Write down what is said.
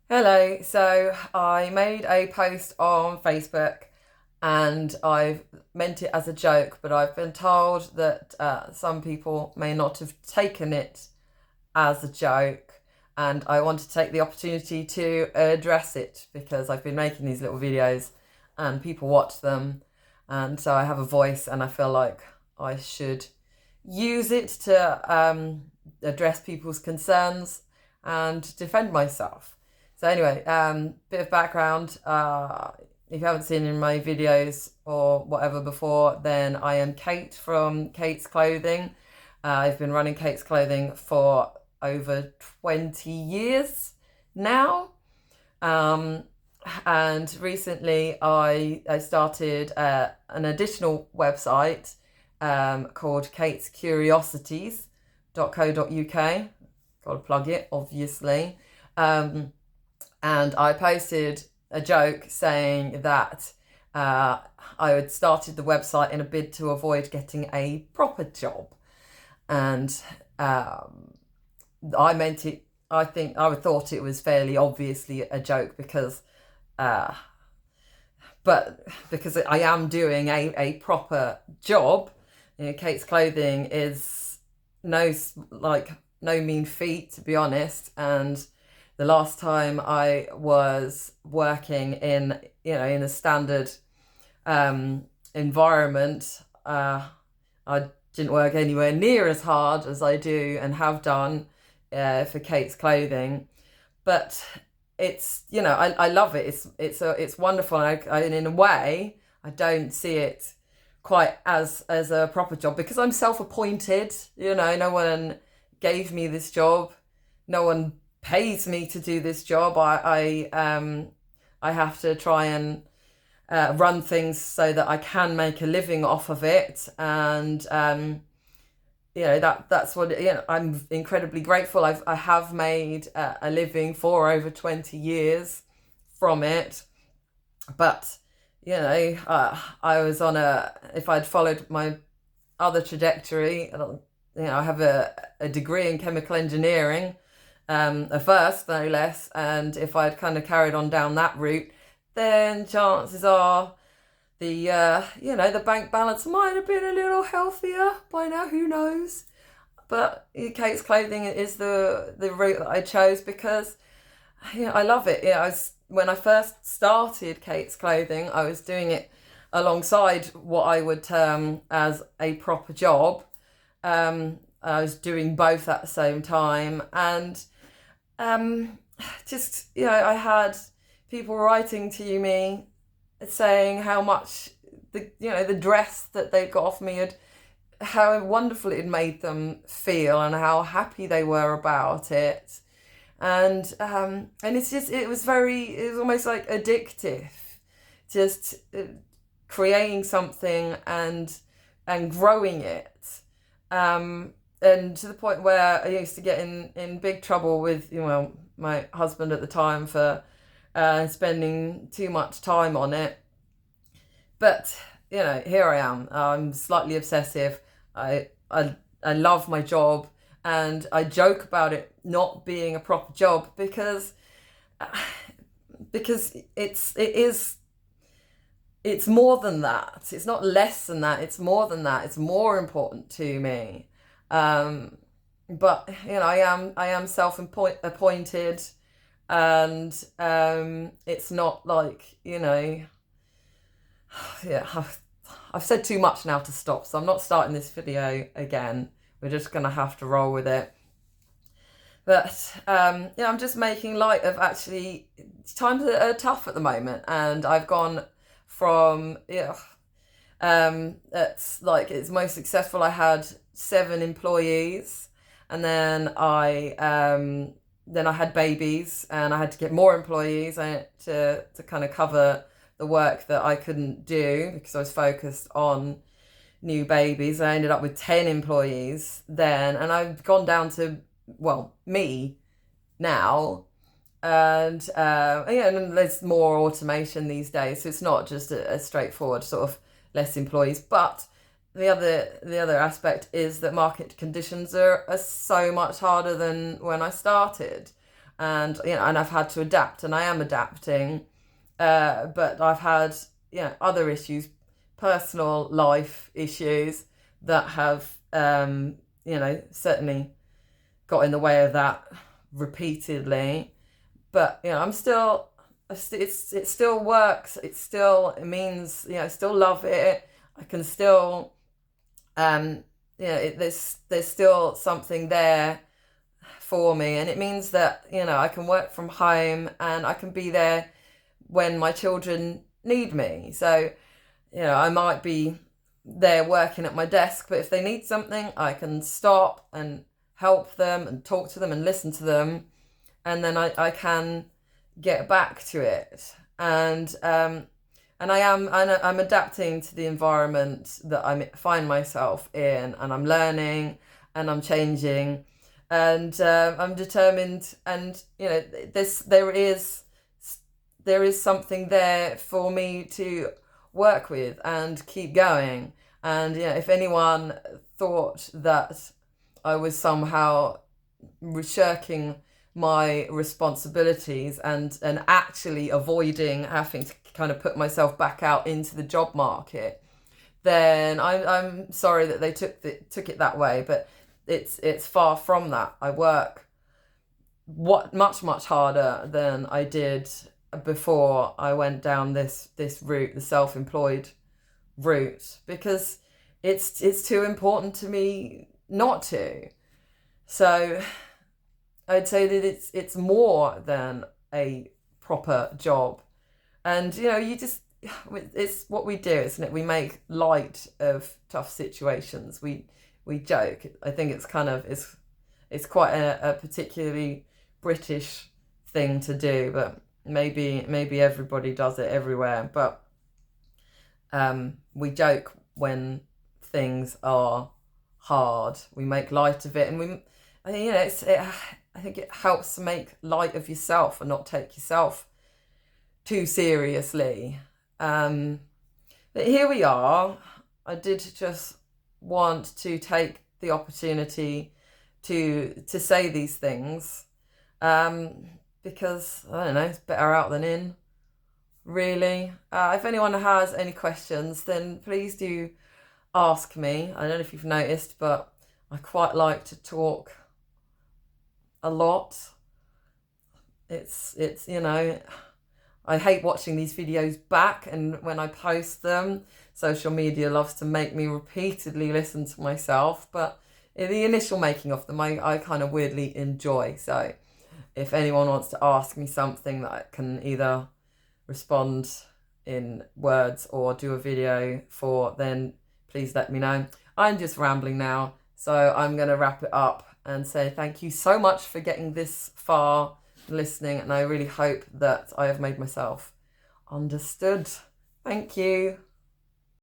Hello. So I made a post on Facebook and I've meant it as a joke, but I've been told that some people may not have taken it as a joke. And I want to take the opportunity to address it because I've been making these little videos and people watch them. And so I have a voice and I feel like I should use it to address people's concerns and defend myself. So anyway, bit of background. If you haven't seen in my videos or whatever before, then I am Kate from Kate's Clothing. I've been running Kate's Clothing for over 20 years now. Um, and recently I started an additional website called Kate's Curiosities.co.uk. Got to plug it, obviously. And I posted a joke saying that I had started the website in a bid to avoid getting a proper job. And I meant it, I think I thought it was fairly obviously a joke uh, because I am doing a proper job. You know, Kate's Clothing is no no mean feat, to be honest. And the last time I was working in in a standard environment, I didn't work anywhere near as hard as I do and have done for Kate's Clothing. But it's I love it. It's wonderful. And in a way, I don't see it quite as a proper job because I'm self-appointed. No one gave me this job. No one pays me to do this job. I have to try and run things so that I can make a living off of it. And that's what I'm incredibly grateful. I have made a living for over 20 years from it. But I was on if I'd followed my other trajectory, I have a degree in chemical engineering, a first no less. And if I'd kind of carried on down that route, then chances are the bank balance might have been a little healthier by now. Who knows? But Kate's Clothing is the route that I chose because I love it. When I first started Kate's Clothing, I was doing it alongside what I would term as a proper job. I was doing both at the same time, and just I had people writing to me saying how much the dress that they got off me had, how wonderful it had made them feel and how happy they were about it. And it was almost like addictive, just creating something and growing it. And to the point where I used to get in big trouble with my husband at the time for spending too much time on it. But here I am. I'm slightly obsessive. I love my job, and I joke about it not being a proper job because it's more than that. It's not less than that. It's more than that. It's more important to me. But I am self-appointed, and it's not like yeah. I've said too much now to stop, so I'm not starting this video again. We're just gonna have to roll with it. But I'm just making light of actually times are tough at the moment, and I've gone from it's like it's most successful. I had 7 employees, and then I had babies, and I had to get more employees to kind of cover the work that I couldn't do because I was focused on new babies. I ended up with 10 employees then, and I've gone down to me now. And and there's more automation these days, so it's not just a straightforward sort of less employees. But the other aspect is that market conditions are so much harder than when I started. and and I've had to adapt, and I am adapting. But I've had other issues, personal life issues that have certainly got in the way of that repeatedly. But I'm still, it still works. It means I still love it. I can still there's still something there for me, and it means that I can work from home and I can be there when my children need me. So I might be there working at my desk, but if they need something, I can stop and help them and talk to them and listen to them, and then I can get back to it. And I'm adapting to the environment that I find myself in, and I'm learning and I'm changing, and I'm determined. And there is something there for me to work with and keep going. And if anyone thought that I was somehow shirking my responsibilities and actually avoiding having to kind of put myself back out into the job market, then I'm sorry that they took it that way. But it's far from that. I work much harder than I did before I went down this route, the self-employed route, because it's too important to me not to. So I'd say that it's more than a proper job. And it's what we do, isn't it? We make light of tough situations. We joke. I think it's quite a particularly British thing to do, but maybe everybody does it everywhere. But we joke when things are hard. We make light of it, and I think it helps to make light of yourself and not take yourself too seriously. But here we are. I did just want to take the opportunity to say these things, because I don't know, it's better out than in, really. If anyone has any questions, then please do ask me. I don't know if you've noticed, but I quite like to talk a lot. It's I hate watching these videos back, and when I post them, social media loves to make me repeatedly listen to myself, but in the initial making of them, I kind of weirdly enjoy. So if anyone wants to ask me something that I can either respond in words or do a video for, then please let me know. I'm just rambling now, so I'm going to wrap it up and say thank you so much for getting this far, listening, and I really hope that I have made myself understood. Thank you.